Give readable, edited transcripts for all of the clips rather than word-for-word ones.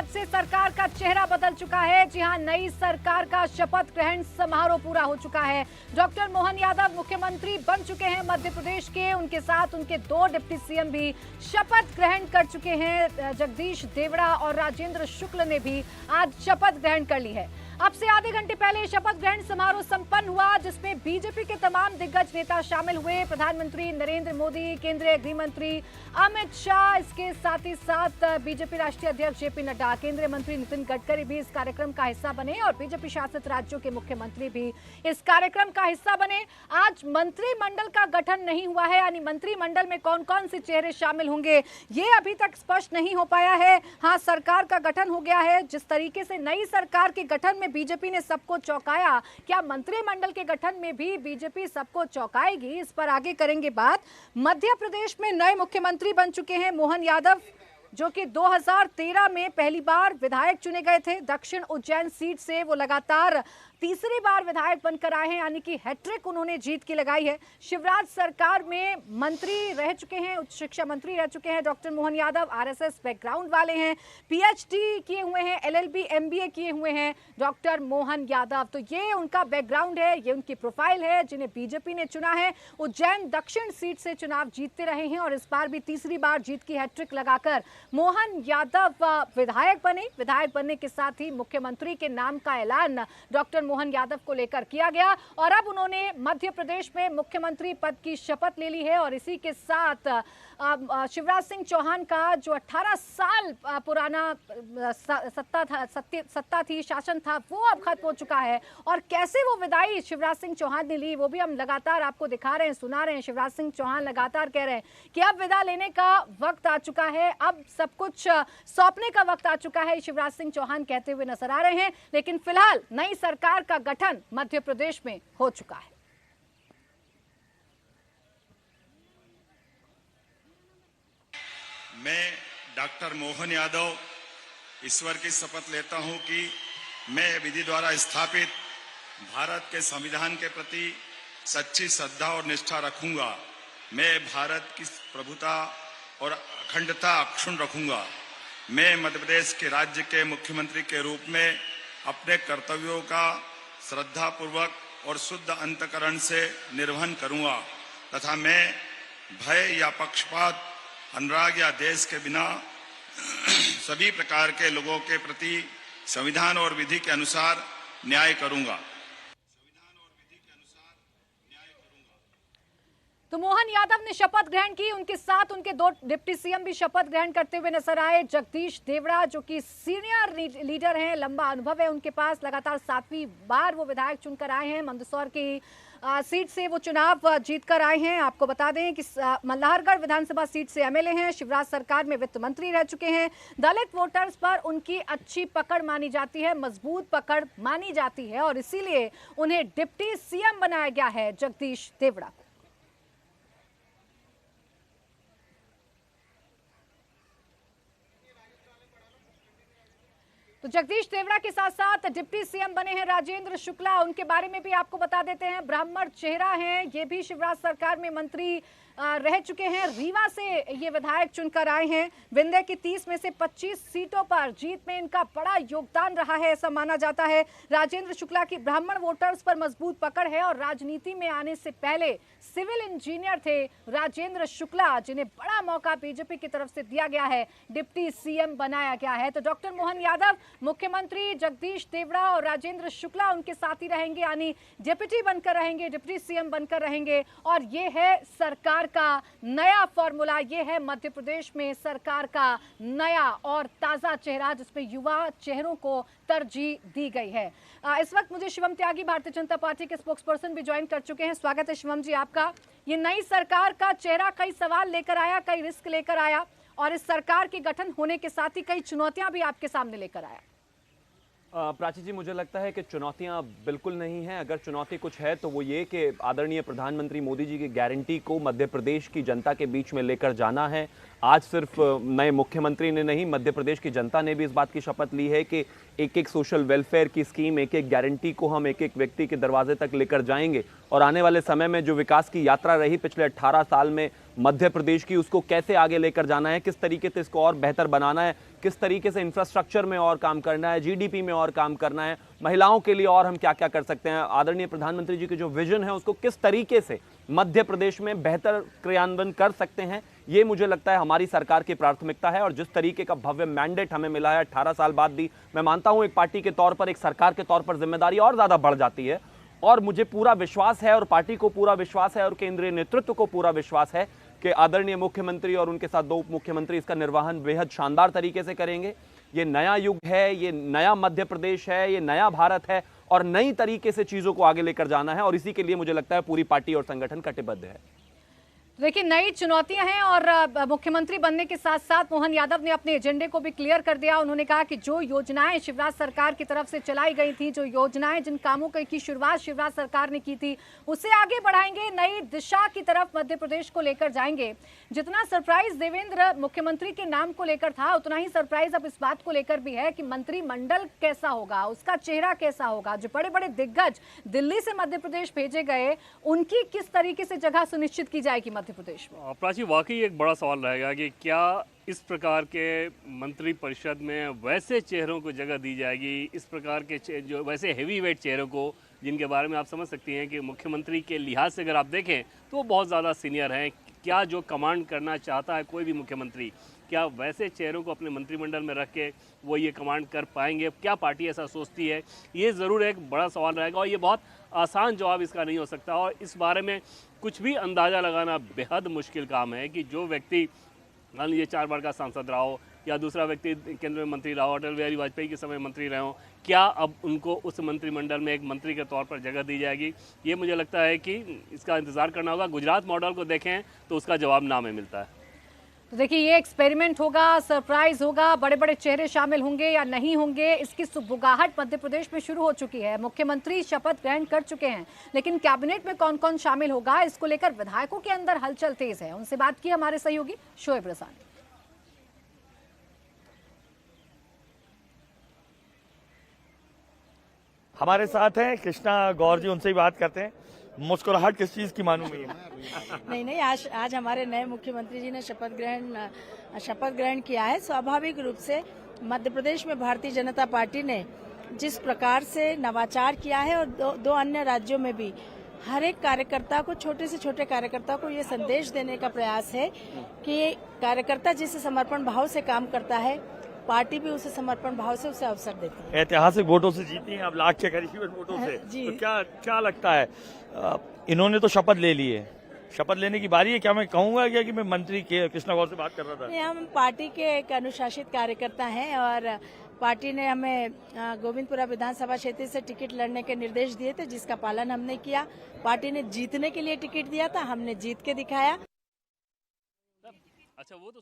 बाद से सरकार का चेहरा बदल चुका है। जी हां, नई सरकार का शपथ ग्रहण समारोह पूरा हो चुका है। डॉक्टर मोहन यादव मुख्यमंत्री बन चुके हैं मध्य प्रदेश के। उनके साथ उनके 2 डिप्टी सीएम भी शपथ ग्रहण कर चुके हैं। जगदीश देवड़ा और राजेंद्र शुक्ल ने भी आज शपथ ग्रहण कर ली है। अब से आधे घंटे पहले शपथ ग्रहण समारोह संपन्न हुआ, जिसमें बीजेपी के तमाम दिग्गज नेता शामिल हुए। प्रधानमंत्री नरेंद्र मोदी, केंद्रीय गृह मंत्री अमित शाह, इसके साथ ही साथ बीजेपी राष्ट्रीय अध्यक्ष जेपी नड्डा, केंद्रीय मंत्री नितिन गडकरी भी इस कार्यक्रम का हिस्सा बने और बीजेपी शासित राज्यों के मुख्यमंत्री भी इस कार्यक्रम का हिस्सा बने। आज मंत्रिमंडल का गठन नहीं हुआ है, यानी मंत्रिमंडल में कौन कौन से चेहरे शामिल होंगे ये अभी तक स्पष्ट नहीं हो पाया है। हाँ, सरकार का गठन हो गया है। जिस तरीके से नई सरकार के गठन में बीजेपी ने सबको चौंकाया, क्या मंत्रिमंडल के गठन में भी बीजेपी सबको चौंकाएगी? इस पर आगे करेंगे बात। मध्य प्रदेश में नए मुख्यमंत्री बन चुके हैं मोहन यादव, जो कि 2013 में पहली बार विधायक चुने गए थे। दक्षिण उज्जैन सीट से वो लगातार तीसरी बार विधायक बनकर आए हैं, यानी कि हैट्रिक उन्होंने जीत की लगाई है। शिवराज सरकार में मंत्री रह चुके हैं, उच्च शिक्षा मंत्री रह चुके हैं doctor Mohan Yadav. RSS background वाले हैं, पीएचडी किए हुए हैं, एलएलबी एमबीए किए हुए हैं डॉक्टर मोहन यादव। तो ये उनका बैकग्राउंड है, ये उनकी प्रोफाइल है, जिन्हें बीजेपी ने चुना है। उज्जैन दक्षिण सीट से चुनाव जीतते रहे हैं और इस बार भी तीसरी बार जीत की हैट्रिक लगाकर मोहन यादव विधायक बने। विधायक बनने के साथ ही मुख्यमंत्री के नाम का ऐलान डॉक्टर मोहन यादव को लेकर किया गया और अब उन्होंने मध्य प्रदेश में मुख्यमंत्री पद की शपथ ले ली है। और इसी के साथ शिवराज सिंह चौहान का जो 18 साल पुराना सत्ता थी, शासन था, वो अब खत्म हो चुका है। और कैसे वो विदाई शिवराज सिंह चौहान ने ली, वो भी हम लगातार आपको दिखा रहे हैं, सुना रहे हैं। शिवराज सिंह चौहान लगातार कह रहे हैं कि अब विदा लेने का वक्त आ चुका है, अब सब कुछ सौंपने का वक्त आ चुका है, शिवराज सिंह चौहान कहते हुए नजर आ रहे हैं। लेकिन फिलहाल नई सरकार का गठन मध्य प्रदेश में हो चुका है। मैं डॉक्टर मोहन यादव ईश्वर की शपथ लेता हूं कि मैं विधि द्वारा स्थापित भारत के संविधान के प्रति सच्ची श्रद्धा और निष्ठा रखूंगा। मैं भारत की प्रभुता और अखंडता अक्षुण्ण रखूंगा। मैं मध्य प्रदेश के राज्य के मुख्यमंत्री के रूप में अपने कर्तव्यों का श्रद्धापूर्वक और शुद्ध अंतःकरण से निर्वहन करूंगा तथा मैं भय या पक्षपात, अनुराग या देश के बिना सभी प्रकार के लोगों के प्रति संविधान और विधि के अनुसार न्याय करूंगा। तो मोहन यादव ने शपथ ग्रहण की, उनके साथ उनके 2 डिप्टी सीएम भी शपथ ग्रहण करते हुए नजर आए। जगदीश देवड़ा, जो कि सीनियर लीडर हैं, लंबा अनुभव है उनके पास, लगातार 7वीं बार वो विधायक चुनकर आए हैं। मंदसौर की सीट से वो चुनाव जीतकर आए हैं। आपको बता दें कि मल्हारगढ़ विधानसभा सीट से एमएलए हैं। शिवराज सरकार में वित्त मंत्री रह चुके हैं। दलित वोटर्स पर उनकी अच्छी पकड़ मानी जाती है, मजबूत पकड़ मानी जाती है और इसीलिए उन्हें डिप्टी सीएम बनाया गया है जगदीश देवड़ा को। तो जगदीश देवड़ा के साथ साथ डिप्टी सीएम बने हैं राजेंद्र शुक्ला, उनके बारे में भी आपको बता देते हैं। ब्राह्मण चेहरा हैं, ये भी शिवराज सरकार में मंत्री रह चुके हैं। रीवा से ये विधायक चुनकर आए हैं। विंध्य की 30 में से 25 सीटों पर जीत में इनका बड़ा योगदान रहा है, ऐसा माना जाता है। राजेंद्र शुक्ला की ब्राह्मण वोटर्स पर मजबूत पकड़ है और राजनीति में आने से पहले सिविल इंजीनियर थे राजेंद्र शुक्ला, जिन्हें बड़ा मौका बीजेपी की तरफ से दिया गया है, डिप्टी सीएम बनाया गया है। तो डॉक्टर मोहन यादव मुख्यमंत्री, जगदीश देवड़ा और राजेंद्र शुक्ला उनके साथ ही रहेंगे, यानी डिप्टी बनकर रहेंगे, डिप्टी सीएम बनकर रहेंगे। और ये है सरकार का नया फॉर्मूला, ये है मध्य प्रदेश में सरकार का नया और ताजा चेहरा, जिसमें युवा चेहरों को तरजीह दी गई है। इस वक्त मुझे शिवम त्यागी, भारतीय जनता पार्टी के स्पोक्सपर्सन भी ज्वाइन कर चुके हैं। स्वागत है शिवम जी आपका। ये नई सरकार का चेहरा कई सवाल लेकर आया, कई रिस्क लेकर आया और इस सरकार के गठन होने के साथ ही कई चुनौतियां भी आपके सामने लेकर आया। प्राची जी, मुझे लगता है कि चुनौतियां बिल्कुल नहीं हैं। अगर चुनौती कुछ है तो वो ये कि आदरणीय प्रधानमंत्री मोदी जी की गारंटी को मध्य प्रदेश की जनता के बीच में लेकर जाना है। आज सिर्फ नए मुख्यमंत्री ने नहीं, मध्य प्रदेश की जनता ने भी इस बात की शपथ ली है कि एक एक सोशल वेलफेयर की स्कीम, एक एक गारंटी को हम एक एक व्यक्ति के दरवाजे तक लेकर जाएंगे और आने वाले समय में जो विकास की यात्रा रही पिछले 18 साल में, मध्य प्रदेश की, उसको कैसे आगे लेकर जाना है, किस तरीके से इसको और बेहतर बनाना है, किस तरीके से इंफ्रास्ट्रक्चर में और काम करना है, जीडीपी में और काम करना है, महिलाओं के लिए और हम क्या क्या कर सकते हैं, आदरणीय प्रधानमंत्री जी की जो विजन है उसको किस तरीके से मध्य प्रदेश में बेहतर क्रियान्वयन कर सकते हैं, ये मुझे लगता है हमारी सरकार की प्राथमिकता है। और जिस तरीके का भव्य मैंडेट हमें मिला है 18 साल बाद भी, मैं मानता हूं एक पार्टी के तौर पर, एक सरकार के तौर पर जिम्मेदारी और ज्यादा बढ़ जाती है। और मुझे पूरा विश्वास है और पार्टी को पूरा विश्वास है और केंद्रीय नेतृत्व को पूरा विश्वास है कि आदरणीय मुख्यमंत्री और उनके साथ 2 उप मुख्यमंत्री इसका निर्वहन बेहद शानदार तरीके से करेंगे। ये नया युग है, ये नया मध्य प्रदेश है, ये नया भारत है और नई तरीके से चीजों को आगे लेकर जाना है और इसी के लिए मुझे लगता है पूरी पार्टी और संगठन कटिबद्ध है। देखिए, नई चुनौतियां हैं और मुख्यमंत्री बनने के साथ साथ मोहन यादव ने अपने एजेंडे को भी क्लियर कर दिया। उन्होंने कहा कि जो योजनाएं शिवराज सरकार की तरफ से चलाई गई थी, जो योजनाएं, जिन कामों की शुरुआत शिवराज सरकार ने की थी, उसे आगे बढ़ाएंगे, नई दिशा की तरफ मध्य प्रदेश को लेकर जाएंगे। जितना सरप्राइज देवेंद्र मुख्यमंत्री के नाम को लेकर था, उतना ही सरप्राइज अब इस बात को लेकर भी है कि मंत्रिमंडल कैसा होगा, उसका चेहरा कैसा होगा। जो बड़े बड़े दिग्गज दिल्ली से मध्य प्रदेश भेजे गए, उनकी किस तरीके से जगह सुनिश्चित की जाएगी मध्य प्रदेश में? प्राची, वाकई एक बड़ा सवाल रहेगा कि क्या इस प्रकार के मंत्री परिषद में वैसे चेहरों को जगह दी जाएगी, इस प्रकार के जो वैसे हेवी वेट चेहरों को, जिनके बारे में आप समझ सकती हैं कि मुख्यमंत्री के लिहाज से अगर आप देखें तो वो बहुत ज़्यादा सीनियर हैं। क्या जो कमांड करना चाहता है कोई भी मुख्यमंत्री, क्या वैसे चेहरों को अपने मंत्रिमंडल में रख के वो ये कमांड कर पाएंगे? क्या पार्टी ऐसा सोचती है? ये ज़रूर एक बड़ा सवाल रहेगा और ये बहुत आसान जवाब इसका नहीं हो सकता। और इस बारे में कुछ भी अंदाज़ा लगाना बेहद मुश्किल काम है कि जो व्यक्ति मान लीजिए 4 बार का सांसद रहा हो या दूसरा व्यक्ति केंद्र में मंत्री रहा हो, अटल बिहारी वाजपेयी के समय मंत्री रहे हो, क्या अब उनको उस मंत्रिमंडल में एक मंत्री के तौर पर जगह दी जाएगी? ये मुझे लगता है कि इसका इंतज़ार करना होगा। गुजरात मॉडल को देखें तो उसका जवाब ना में मिलता है। तो देखिए, ये एक्सपेरिमेंट होगा, सरप्राइज होगा, बड़े बड़े चेहरे शामिल होंगे या नहीं होंगे, इसकी सुगबुगाहट मध्य प्रदेश में शुरू हो चुकी है। मुख्यमंत्री शपथ ग्रहण कर चुके हैं, लेकिन कैबिनेट में कौन कौन शामिल होगा, इसको लेकर विधायकों के अंदर हलचल तेज है। उनसे बात की हमारे सहयोगी शोएब रजा ने। हमारे साथ हैं कृष्णा गौर जी, उनसे ही बात करते हैं। मुस्कुराहट किस चीज की मालूम है? नहीं, आज हमारे नए मुख्यमंत्री जी ने शपथ ग्रहण किया है। स्वाभाविक रूप से मध्य प्रदेश में भारतीय जनता पार्टी ने जिस प्रकार से नवाचार किया है और दो अन्य राज्यों में भी हर एक कार्यकर्ता को, छोटे से छोटे कार्यकर्ता को ये संदेश देने का प्रयास है कि कार्यकर्ता जिस समर्पण भाव से काम करता है, पार्टी भी उसे समर्पण भाव से उसे अवसर देती है। ऐतिहासिक वोटों से जीती हैं आप, लाख के करीब वोटों से। तो क्या लगता है, इन्होंने तो शपथ ले ली है, शपथ लेने की बारी है। क्या मैं कहूँगा क्या कि मैं मंत्री के कृष्णा गौर से बात कर रहा था? हम पार्टी के एक अनुशासित कार्यकर्ता हैं और पार्टी ने हमें गोविंदपुरा विधानसभा क्षेत्र से टिकट लड़ने के निर्देश दिए थे, जिसका पालन हमने किया। पार्टी ने जीतने के लिए टिकट दिया था, हमने जीत के दिखाया। अच्छा, वो तो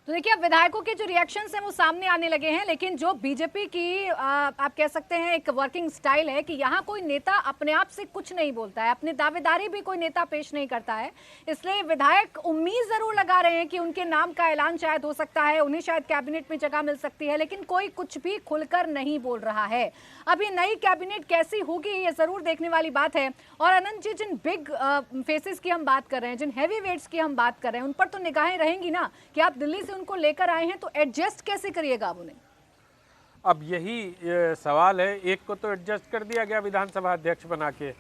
देखिए, अब विधायकों के जो रिएक्शंस हैं वो सामने आने लगे हैं, लेकिन जो बीजेपी की आप कह सकते हैं एक वर्किंग स्टाइल है कि यहाँ कोई नेता अपने आप से कुछ नहीं बोलता है, अपनी दावेदारी भी कोई नेता पेश नहीं करता है। इसलिए विधायक उम्मीद जरूर लगा रहे हैं कि उनके नाम का ऐलान शायद हो सकता है, उन्हें शायद कैबिनेट में जगह मिल सकती है, लेकिन कोई कुछ भी खुलकर नहीं बोल रहा है। अभी नई कैबिनेट कैसी होगी ये जरूर देखने वाली बात है। और अनंत जी, जिन बिग फेसेस की हम बात कर रहे हैं, जिन हैवी वेट्स की हम बात कर रहे हैं, उन पर तो निगाहें रहेंगी ना कि आप दिल्ली से उनको लेकर आए हैं, तो एडजस्ट कैसे करिएगा आप उन्हें? अब यही सवाल है। एक को तो एडजस्ट कर दिया गया विधानसभा अध्यक्ष बना के,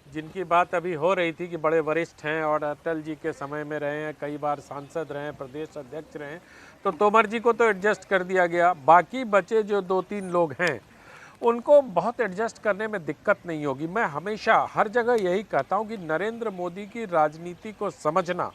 जिनकी बात अभी हो रही थी कि बड़े वरिष्ठ हैं और अटल जी के समय में रहे हैं, कई बार सांसद रहे हैं, प्रदेश अध्यक्ष रहे हैं, तो तोमर जी को तो एडजस्ट कर दिया गया। बाकी बचे जो 2-3 लोग हैं, उनको बहुत एडजस्ट करने में दिक्कत नहीं होगी। मैं हमेशा हर जगह यही कहता हूं कि नरेंद्र मोदी की राजनीति को समझना,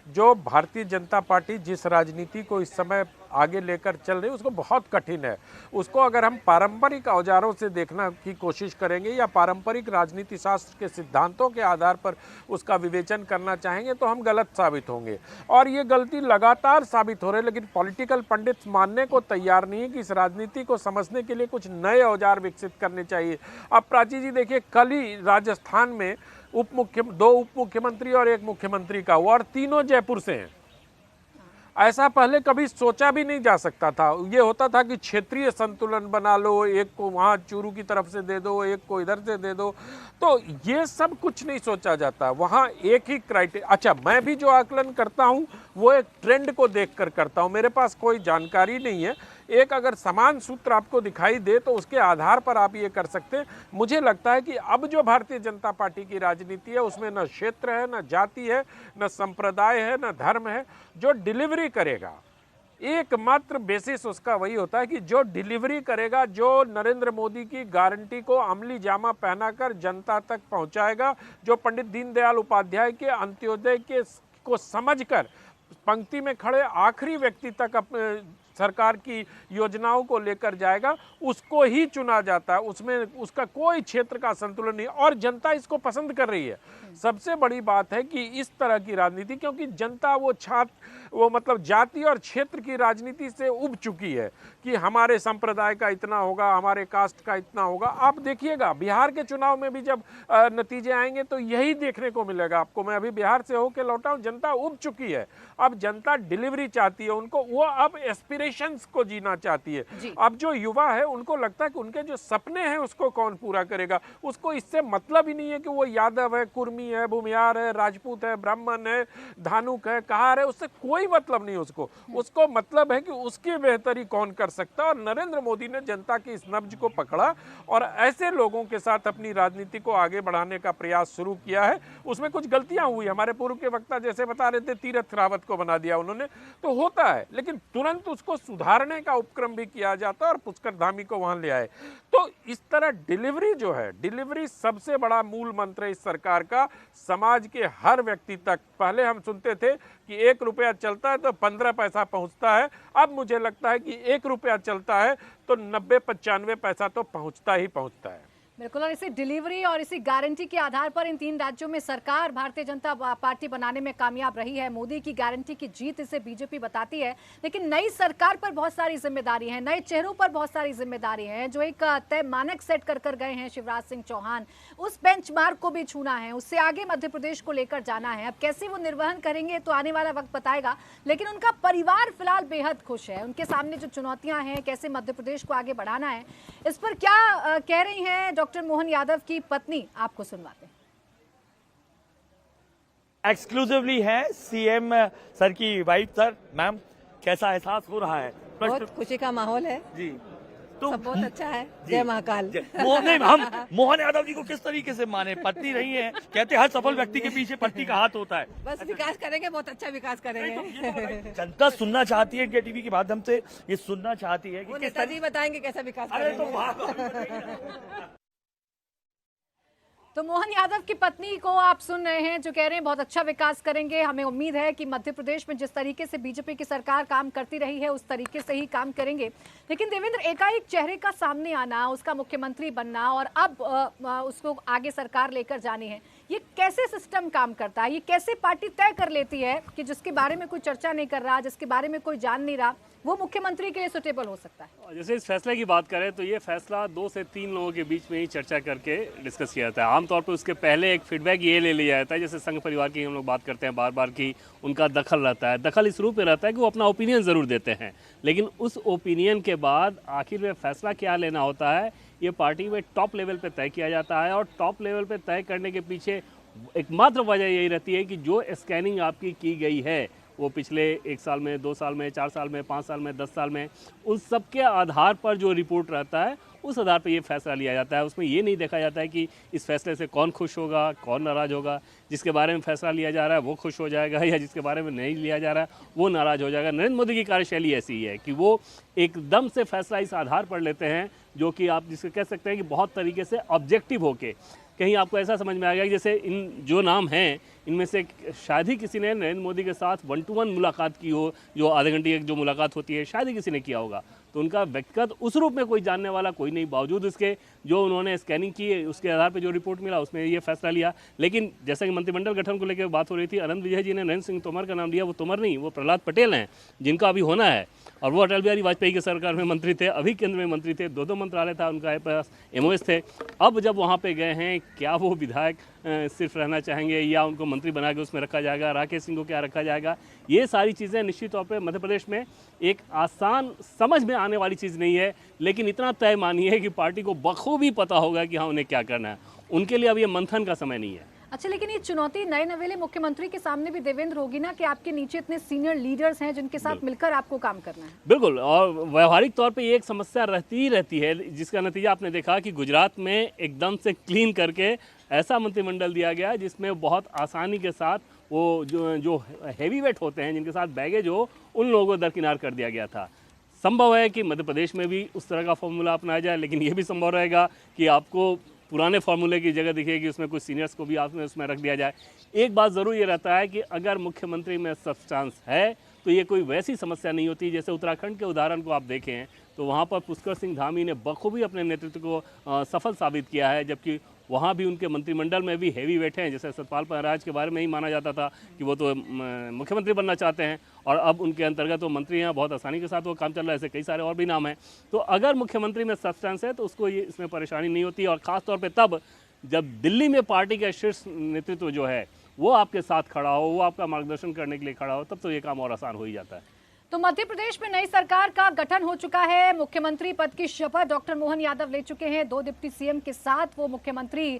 जो भारतीय जनता पार्टी जिस राजनीति को इस समय आगे लेकर चल रही है, उसको बहुत कठिन है। उसको अगर हम पारंपरिक औजारों से देखना की कोशिश करेंगे या पारंपरिक राजनीति शास्त्र के सिद्धांतों के आधार पर उसका विवेचन करना चाहेंगे तो हम गलत साबित होंगे। और ये गलती लगातार साबित हो रही है, लेकिन पॉलिटिकल पंडित मानने को तैयार नहीं है कि इस राजनीति को समझने के लिए कुछ नए औजार विकसित करने चाहिए। अब प्राची जी देखिए, कल ही राजस्थान में 2 उप मुख्यमंत्री और 1 मुख्यमंत्री का हुआ और तीनों जयपुर से हैं। ऐसा पहले कभी सोचा भी नहीं जा सकता था। ये होता था कि क्षेत्रीय संतुलन बना लो, एक को वहाँ चूरू की तरफ से दे दो, एक को इधर से दे दो, तो ये सब कुछ नहीं सोचा जाता। वहाँ एक ही क्राइटेरिया। अच्छा, मैं भी जो आकलन करता हूँ वो एक ट्रेंड को देखकर करता हूँ, मेरे पास कोई जानकारी नहीं है। एक अगर समान सूत्र आपको दिखाई दे तो उसके आधार पर आप ये कर सकते हैं। मुझे लगता है कि अब जो भारतीय जनता पार्टी की राजनीति है उसमें न क्षेत्र है, न जाति है, न संप्रदाय है, न धर्म है। जो डिलीवरी करेगा, एकमात्र बेसिस उसका वही होता है कि जो डिलीवरी करेगा, जो नरेंद्र मोदी की गारंटी को अमली जामा पहनाकर जनता तक पहुंचाएगा, जो पंडित दीनदयाल उपाध्याय के अंत्योदय के को समझकर पंक्ति में खड़े आखिरी व्यक्ति तक अपने सरकार की योजनाओं को लेकर जाएगा, उसको ही चुना जाता है। उसमें उसका कोई क्षेत्र का संतुलन नहीं, और जनता इसको पसंद कर रही है। सबसे बड़ी बात है कि इस तरह की राजनीति, क्योंकि जनता वो मतलब जाति और क्षेत्र की राजनीति से उब चुकी है कि हमारे संप्रदाय का इतना होगा, हमारे कास्ट का इतना होगा। आप देखिएगा बिहार के चुनाव में भी जब नतीजे आएंगे तो यही देखने को मिलेगा आपको। मैं अभी बिहार से होकर लौटा हूँ, जनता उब चुकी है। अब जनता डिलीवरी चाहती है, उनको वो अब एस्पिरेशंस को जीना चाहती है। अब जो युवा है उनको लगता है कि उनके जो सपने हैं उसको कौन पूरा करेगा। उसको इससे मतलब ही नहीं है कि वो यादव है, कुर्मी है, भूमियार है, राजपूत है, ब्राह्मण है, धानुक है, कहार है, उससे कोई मतलब नहीं उसको। उसको मतलब है कि उसकी बेहतरी कौन कर सकता है। और नरेंद्र मोदी ने जनता की इस नब्ज को पकड़ा और ऐसे लोगों के साथ अपनी राजनीति को आगे बढ़ाने का प्रयास शुरू किया है। उसमें कुछ गलतियां हुई, हमारे पूर्व के वक्ता जैसे बता रहे थे, तीरथ रावत को बना दिया उन्होंने, तो होता है, लेकिन तुरंत उसको सुधारने का उपक्रम भी किया जाता है और पुष्कर धामी को वहां ले आए। तो इस तरह डिलीवरी जो है, डिलीवरी सबसे बड़ा मूल मंत्र है इस सरकार का, समाज के हर व्यक्ति तक। पहले हम सुनते थे कि 1 रुपया चलता है तो 15 पैसा पहुंचता है, अब मुझे लगता है कि 1 रुपया चलता है तो 90-95 पैसा तो पहुंचता ही पहुंचता है। बिल्कुल, और इसी डिलीवरी और इसी गारंटी के आधार पर इन 3 राज्यों में सरकार भारतीय जनता पार्टी बनाने में कामयाब रही है। मोदी की गारंटी की जीत इसे बीजेपी बताती है, लेकिन नई सरकार पर बहुत सारी जिम्मेदारी है, नए चेहरों पर बहुत सारी जिम्मेदारी है। जो एक तय मानक सेट कर गए हैं शिवराज सिंह चौहान, उस बेंचमार्क को भी छूना है, उससे आगे मध्य प्रदेश को लेकर जाना है। अब कैसे वो निर्वहन करेंगे तो आने वाला वक्त बताएगा, लेकिन उनका परिवार फिलहाल बेहद खुश है। उनके सामने जो चुनौतियां हैं, कैसे मध्य प्रदेश को आगे बढ़ाना है, इस पर क्या कह रही हैं डॉक्टर मोहन यादव की पत्नी, आपको सुनवाते हैं। एक्सक्लूसिवली है सीएम सर की वाइफ। सर, मैम, कैसा एहसास हो रहा है? बहुत खुशी का माहौल है जी, तो सब बहुत अच्छा है। जय महाकाल। हम मोहन यादव जी को किस तरीके से माने? पत्नी रही है, कहते हर सफल व्यक्ति के पीछे पत्नी का हाथ होता है। बस विकास करेंगे, बहुत अच्छा विकास करेंगे। जनता सुनना चाहती है, इनके टीवी के माध्यम से ये सुनना चाहती है कि वो किस नेताजी बताएंगे कैसा विकास अरे करेंगे। तो मोहन यादव की पत्नी को आप सुन रहे हैं, जो कह रहे हैं बहुत अच्छा विकास करेंगे। हमें उम्मीद है कि मध्य प्रदेश में जिस तरीके से बीजेपी की सरकार काम करती रही है उस तरीके से ही काम करेंगे। लेकिन देवेंद्र, एकाएक चेहरे का सामने आना, उसका मुख्यमंत्री बनना और अब उसको आगे सरकार लेकर जानी है, ये कैसे सिस्टम काम करता है? ये कैसे पार्टी तय कर लेती है कि जिसके बारे में कोई चर्चा नहीं कर रहा, जिसके बारे में कोई जान नहीं रहा, वो मुख्यमंत्री के लिए सुटेबल हो सकता है? जैसे इस फैसले की बात करें तो ये फैसला 2 से 3 लोगों के बीच में ही चर्चा करके डिस्कस किया जाता है। आमतौर पर उसके पहले एक फीडबैक ये ले लिया जाता है, जैसे संघ परिवार की हम लोग बात करते हैं बार बार की उनका दखल रहता है। दखल इस रूप में रहता है कि वो अपना ओपिनियन ज़रूर देते हैं, लेकिन उस ओपिनियन के बाद आखिर में फैसला क्या लेना होता है, ये पार्टी में टॉप लेवल पर तय किया जाता है। और टॉप लेवल पर तय करने के पीछे एकमात्र वजह यही रहती है कि जो स्कैनिंग आपकी की गई है वो पिछले 1 साल में, 2 साल में, 4 साल में, 5 साल में, 10 साल में, उन सब के आधार पर जो रिपोर्ट रहता है उस आधार पर ये फैसला लिया जाता है। उसमें ये नहीं देखा जाता है कि इस फैसले से कौन खुश होगा, कौन नाराज़ होगा। जिसके बारे में फैसला लिया जा रहा है वो खुश हो जाएगा, या जिसके बारे में नहीं लिया जा रहा है वो नाराज़ हो जाएगा। नरेंद्र मोदी की कार्यशैली ऐसी ही है कि वो एकदम से फैसला इस आधार पर लेते हैं जो कि आप जिसको कह सकते हैं कि बहुत तरीके से ऑब्जेक्टिव होके। कहीं आपको ऐसा समझ में आ गया कि जैसे इन जो नाम हैं इनमें से शायद ही किसी ने नरेंद्र मोदी के साथ 1-to-1 मुलाकात की हो, जो आधे घंटे की जो मुलाकात होती है शायद ही किसी ने किया होगा। तो उनका व्यक्तिगत उस रूप में कोई जानने वाला कोई नहीं, बावजूद इसके जो उन्होंने स्कैनिंग की उसके आधार पर जो रिपोर्ट मिला उसमें ये फैसला लिया। लेकिन जैसा कि मंत्रिमंडल गठन को लेकर बात हो रही थी, आनंद विजय जी ने नरेंद्र सिंह तोमर का नाम लिया। वो तोमर नहीं, वो प्रहलाद पटेल हैं जिनका अभी होना है, और वो अटल बिहारी वाजपेयी की सरकार में मंत्री थे, अभी केंद्र में मंत्री थे, 2 मंत्रालय था उनका पास, MOS थे। अब जब वहाँ पे गए हैं, क्या वो विधायक सिर्फ रहना चाहेंगे या उनको मंत्री बना के उसमें रखा जाएगा, राकेश सिंह को क्या रखा जाएगा, ये सारी चीज़ें निश्चित तौर पे मध्य प्रदेश में एक आसान समझ में आने वाली चीज़ नहीं है। लेकिन इतना तय मानिए कि पार्टी को बखूबी पता होगा कि हाँ उन्हें क्या करना है। उनके लिए अब ये मंथन का समय नहीं है। अच्छा, लेकिन ये चुनौती नए नवेले मुख्यमंत्री के सामने भी देवेंद्र होगी ना कि आपके नीचे इतने सीनियर लीडर्स हैं जिनके साथ मिलकर आपको काम करना है। बिल्कुल, और व्यवहारिक तौर पे ये एक समस्या रहती ही रहती है, जिसका नतीजा आपने देखा कि गुजरात में एकदम से क्लीन करके ऐसा मंत्रिमंडल दिया गया जिसमें बहुत आसानी के साथ वो जो हैवी वेट होते हैं, जिनके साथ बैगेज हो, उन लोगों को दरकिनार कर दिया गया था। संभव है कि मध्य प्रदेश में भी उस तरह का फॉर्मूला अपनाया जाए, लेकिन ये भी संभव रहेगा कि आपको पुराने फार्मूले की जगह दिखेगी, उसमें कुछ सीनियर्स को भी आपने उसमें रख दिया जाए। एक बात ज़रूर ये रहता है कि अगर मुख्यमंत्री में सब्सटेंस है तो ये कोई वैसी समस्या नहीं होती। जैसे उत्तराखंड के उदाहरण को आप देखें तो वहाँ पर पुष्कर सिंह धामी ने बखूबी अपने नेतृत्व को सफल साबित किया है, जबकि वहाँ भी उनके मंत्रिमंडल में भी हैवी वेट हैं। जैसे सतपाल महाराज के बारे में ही माना जाता था कि वो तो मुख्यमंत्री बनना चाहते हैं, और अब उनके अंतर्गत वो मंत्री हैं, बहुत आसानी के साथ वो काम चल रहा है। ऐसे कई सारे और भी नाम हैं। तो अगर मुख्यमंत्री में सब्सटेंस है तो उसको ये इसमें परेशानी नहीं होती, और ख़ासतौर पर तब जब दिल्ली में पार्टी का शीर्ष नेतृत्व जो है वो आपके साथ खड़ा हो, वो आपका मार्गदर्शन करने के लिए खड़ा हो, तब तो ये काम और आसान हो ही जाता है। तो मध्य प्रदेश में नई सरकार का गठन हो चुका है। मुख्यमंत्री पद की शपथ डॉक्टर मोहन यादव ले चुके हैं। 2 डिप्टी सीएम के साथ वो मुख्यमंत्री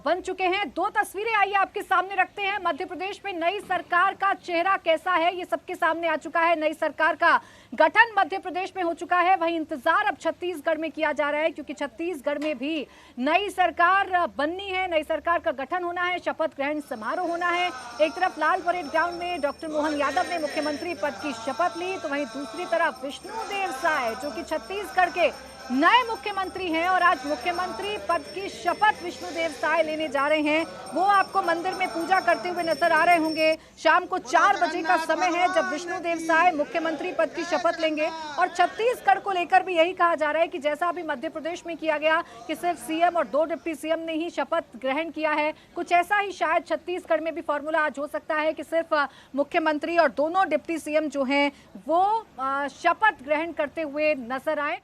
बन चुके हैं। 2 तस्वीरें आइए आपके सामने रखते हैं। मध्य प्रदेश में नई सरकार का चेहरा कैसा है ये सबके सामने आ चुका है। नई सरकार का गठन मध्य प्रदेश में हो चुका है। वहीं इंतजार अब छत्तीसगढ़ में किया जा रहा है, क्योंकि छत्तीसगढ़ में भी नई सरकार बननी है, नई सरकार का गठन होना है, शपथ ग्रहण समारोह होना है। एक तरफ लाल परेड ग्राउंड में डॉक्टर मोहन यादव ने मुख्यमंत्री पद की शपथ ली, तो वहीं दूसरी तरफ विष्णुदेव साय जो कि छत्तीसगढ़ के नए मुख्यमंत्री हैं और आज मुख्यमंत्री पद की शपथ विष्णुदेव साय लेने जा रहे हैं। वो आपको मंदिर में पूजा करते हुए नजर आ रहे होंगे। शाम को 4 बजे का समय है जब विष्णुदेव साय मुख्यमंत्री पद की शपथ लेंगे। और छत्तीसगढ़ को लेकर भी यही कहा जा रहा है कि जैसा अभी मध्य प्रदेश में किया गया कि सिर्फ सीएम और 2 डिप्टी सीएम ने ही शपथ ग्रहण किया है, कुछ ऐसा ही शायद छत्तीसगढ़ में भी फॉर्मूला आज हो सकता है कि सिर्फ मुख्यमंत्री और दोनों डिप्टी सीएम जो हैं वो शपथ ग्रहण करते हुए नजर आए।